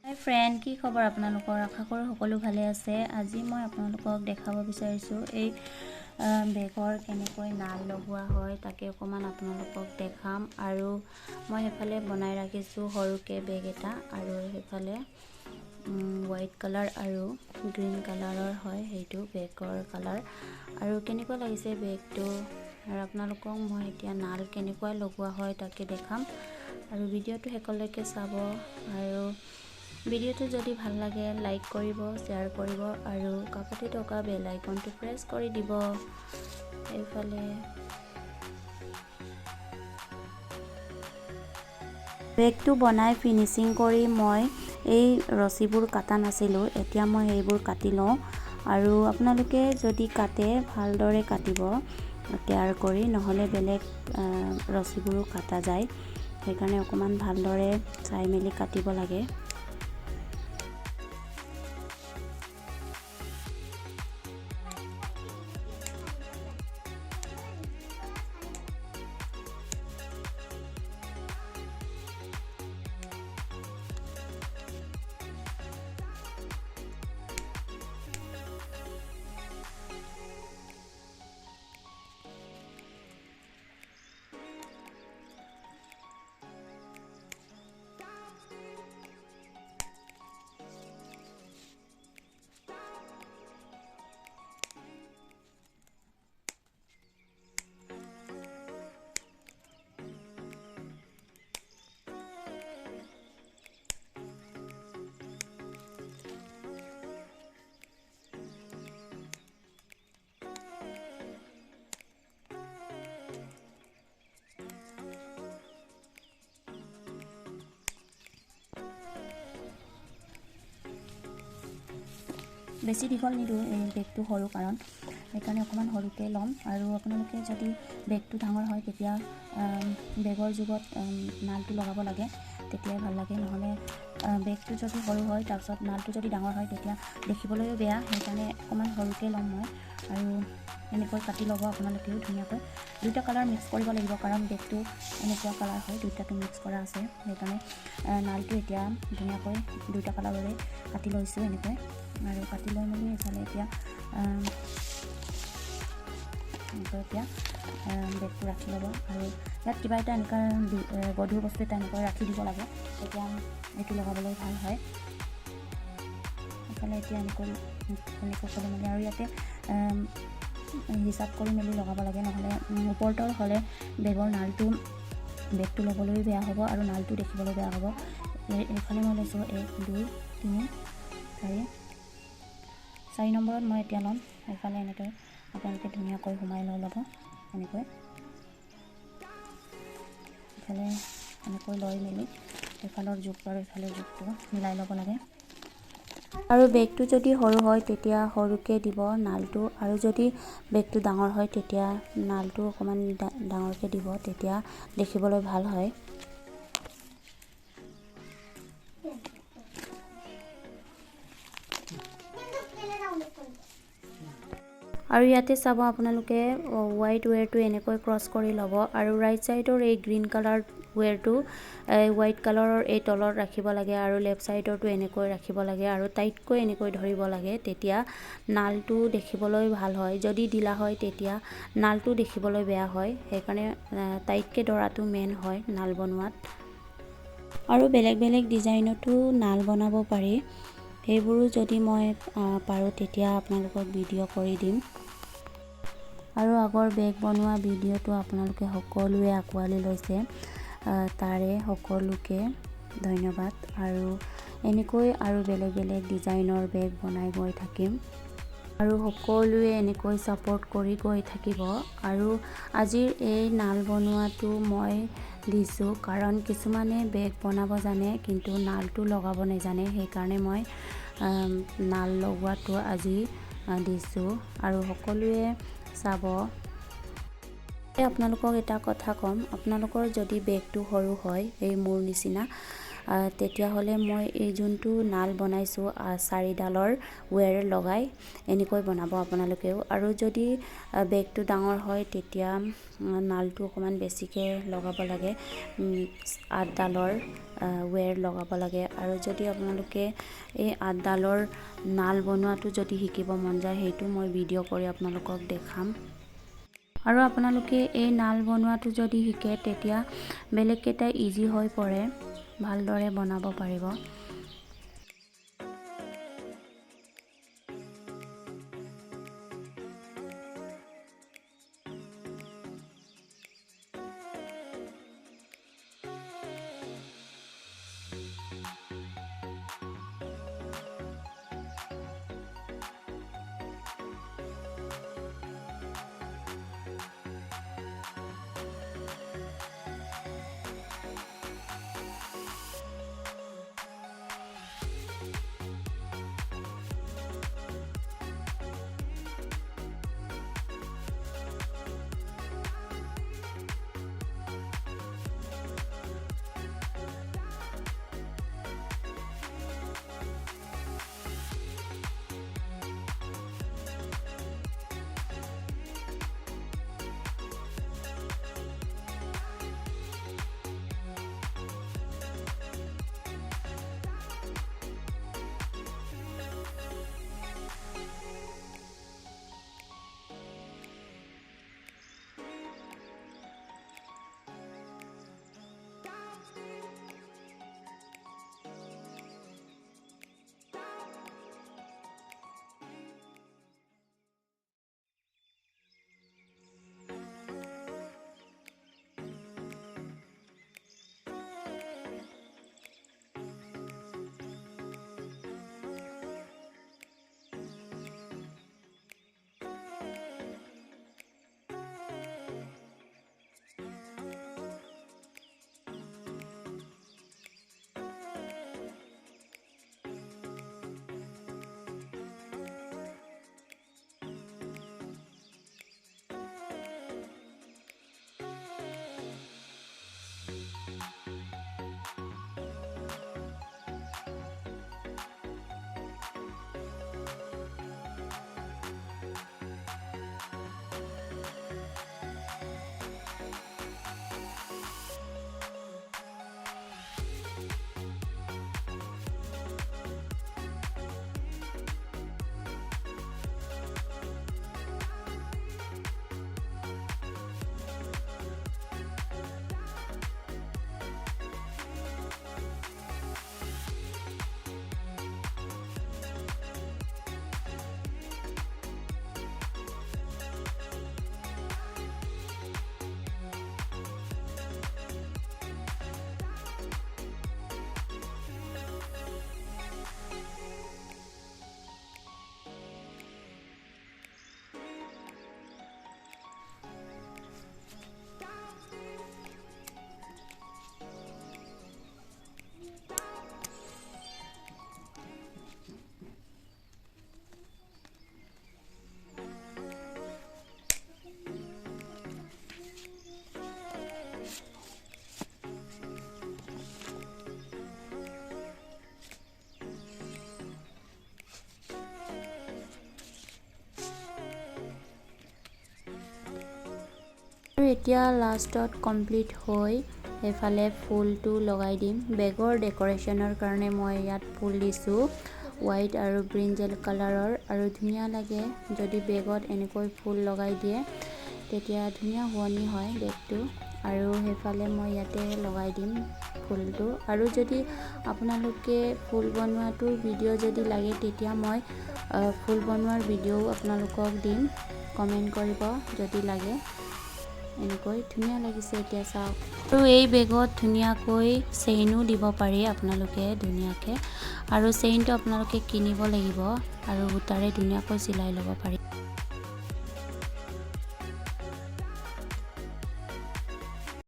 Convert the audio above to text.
হাই friend, কি খবৰ আপোনালোকৰ? আশা কৰোঁ সকলো ভালে আছে। আজি মই আপোনালোকক দেখাব বিচাৰিছোঁ এই বেগৰ কেনেকৈ নাল লগোৱা হয় তাকে অকণমান আপোনালোকক দেখাম। আৰু মই সেইফালে বনাই ৰাখিছোঁ সৰুকৈ বেগ এটা, আৰু সেইফালে হোৱাইট কালাৰ আৰু গ্ৰীণ কালাৰৰ হয় সেইটো বেগৰ কালাৰ। আৰু কেনেকুৱা লাগিছে বেগটো, আৰু আপোনালোকক মই এতিয়া নাল কেনেকুৱা লগোৱা হয় তাকে দেখাম। আৰু ভিডিঅ'টো শেষলৈকে চাব, আৰু ভিডিঅ'টো যদি ভাল লাগে লাইক কৰিব, শ্বেয়াৰ কৰিব, আৰু কাষতে থকা বেল আইকনটো প্ৰেছ কৰি দিব। এইফালে বেগটো বনাই ফিনিচিং কৰি মই এই ৰছীবোৰ কাটা নাছিলোঁ, এতিয়া মই এইবোৰ কাটি লওঁ। আৰু আপোনালোকে যদি কাটে ভালদৰে কাটিব তৈয়াৰ কৰি, নহ'লে বেলেগ ৰছীবোৰো কাটা যায়, সেইকাৰণে অকণমান ভালদৰে চাই মেলি কাটিব লাগে। বেছি দীঘল নিদিওঁ, এই বেগটো সৰু কাৰণ সেইকাৰণে অকণমান সৰুকৈ ল'ম। আৰু আপোনালোকে যদি বেগটো ডাঙৰ হয় তেতিয়া বেগৰ যুগত নালটো লগাব লাগে, তেতিয়াই ভাল লাগে। নহ'লে বেগটো যদি সৰু হয় তাৰপিছত নালটো যদি ডাঙৰ হয় তেতিয়া দেখিবলৈও বেয়া, সেইকাৰণে অকণমান সৰুকৈ ল'ম মই। আৰু এনেকৈ কাটি ল'ব আপোনালোকেও ধুনীয়াকৈ। দুটা কালাৰ মিক্স কৰিব লাগিব কাৰণ বেগটো এনেকুৱা কালাৰ হয়, দুটাটো মিক্স কৰা আছে, সেইকাৰণে নালটো এতিয়া ধুনীয়াকৈ দুটা কালাৰৰে কাটি লৈছোঁ এনেকৈ। আৰু কাটি লৈ মেলি এইফালে এতিয়া বেগটো ৰাখি ল'ব। আৰু ইয়াত কিবা এটা এনেকুৱা গধুৰ বস্তু এটা এনেকৈ ৰাখি দিব লাগে, তেতিয়া এইটো লগাবলৈ ভাল হয়। এইফালে এতিয়া এনেকৈ কৰি মেলি, আৰু ইয়াতে হিচাপ কৰি মেলি লগাব লাগে, নহ'লে ওপৰতৰ হ'লে বেগৰ নালটো বেগটো ল'বলৈও বেয়া হ'ব আৰু নালটো দেখিবলৈ বেয়া হ'ব। এইফালে মই লৈছোঁ 1 2 3 4 নম্বৰত মই এতিয়া ল'ম। এইফালে এনেকৈ আপোনালোকে ধুনীয়াকৈ সোমাই ল'ব এনেকৈ। এইফালে এনেকৈ লৈ মেলি এইফালৰ জোখটো আৰু এইফালৰ জোখটো মিলাই ল'ব লাগে। আৰু বেগটো যদি সৰু হয় তেতিয়া সৰুকৈ দিব নালটো, আৰু যদি বেগটো ডাঙৰ হয় তেতিয়া নালটো অকণমান ডাঙৰকৈ দিব, তেতিয়া দেখিবলৈ ভাল হয়। আৰু ইয়াতে চাব আপোনালোকে হোৱাইট ৱেৰটো এনেকৈ ক্ৰছ কৰি ল'ব, আৰু ৰাইট ছাইডৰ এই গ্ৰীণ কালাৰ ৱেৰটো হোৱাইট কালাৰৰ এই তলত ৰাখিব লাগে, আৰু লেফ্ট ছাইডৰটো এনেকৈ ৰাখিব লাগে, আৰু টাইটকৈ এনেকৈ ধৰিব লাগে, তেতিয়া নালটো দেখিবলৈ ভাল হয়। যদি ঢিলা হয় তেতিয়া নালটো দেখিবলৈ বেয়া হয়, সেইকাৰণে টাইটকৈ ধৰাটো মেইন হয় নাল বনোৱাত। আৰু বেলেগ বেলেগ ডিজাইনতো নাল বনাব পাৰি, সেইবোৰো যদি মই পাৰোঁ তেতিয়া আপোনালোকক ভিডিঅ' কৰি দিম। আৰু আগৰ বেগ বনোৱা ভিডিঅ'টো আপোনালোকে সকলোৱে আঁকোৱালি লৈছে, তাৰে সকলোকে ধন্যবাদ। আৰু এনেকৈ আৰু বেলেগ বেলেগ ডিজাইনৰ বেগ বনাই গৈ থাকিম, আৰু সকলোৱে এনেকৈ ছাপোৰ্ট কৰি গৈ থাকিব। আৰু আজিৰ এই নাল বনোৱাটো মই দিছোঁ কাৰণ কিছুমানে বেগ বনাব জানে কিন্তু নালটো লগাব নাজানে, সেইকাৰণে মই নাল লগোৱাটো আজি দিছোঁ, আৰু সকলোৱে চাব। আপোনালোকক এটা কথা ক'ম, আপোনালোকৰ যদি বেগটো সৰু হয় এই মোৰ নিচিনা, তেতিয়াহ'লে মই এই যোনটো নাল বনাইছোঁ 4ডালৰ ৱেৰ লগাই এনেকৈ বনাব আপোনালোকেও। আৰু যদি বেগটো ডাঙৰ হয় তেতিয়া নালটো অকণমান বেছিকৈ লগাব লাগে, 8ডালৰ ৱেৰ লগাব লাগে। আৰু যদি আপোনালোকে এই 8ডালৰ নাল বনোৱাটো যদি শিকিব মন যায় সেইটো মই ভিডিঅ' কৰি আপোনালোকক দেখাম। আৰু আপোনালোকে এই নাল বনোৱাটো যদি শিকে তেতিয়া বেলেগকেইটা ইজি হৈ পৰে, ভালদৰে বনাব পাৰিব। আৰু এতিয়া লাষ্টত কমপ্লিট হৈ এফালে ফুলটো লগাই দিম। বেগৰ ডেকোৰেশ্যনৰ কাৰণে মই ইয়াত ফুল দিছোঁ হোৱাইট আৰু ব্ৰিঞ্জেল কালাৰৰ, আৰু ধুনীয়া লাগে যদি বেগত এনেকৈ ফুল লগাই দিয়ে, তেতিয়া ধুনীয়া শুৱনি হয় বেগটো। আৰু সেইফালে মই ইয়াতে লগাই দিম ফুলটো। আৰু যদি আপোনালোকে ফুল বনোৱাটো ভিডিঅ' যদি লাগে তেতিয়া মই ফুল বনোৱাৰ ভিডিঅ'ও আপোনালোকক দিম, কমেণ্ট কৰিব যদি লাগে। এনেকৈ ধুনীয়া লাগিছে এতিয়া চাওক। আৰু এই বেগত ধুনীয়াকৈ চেইনো দিব পাৰি আপোনালোকে ধুনীয়াকৈ, আৰু চেইনটো আপোনালোকে কিনিব লাগিব আৰু সূতাৰে ধুনীয়াকৈ চিলাই ল'ব পাৰি।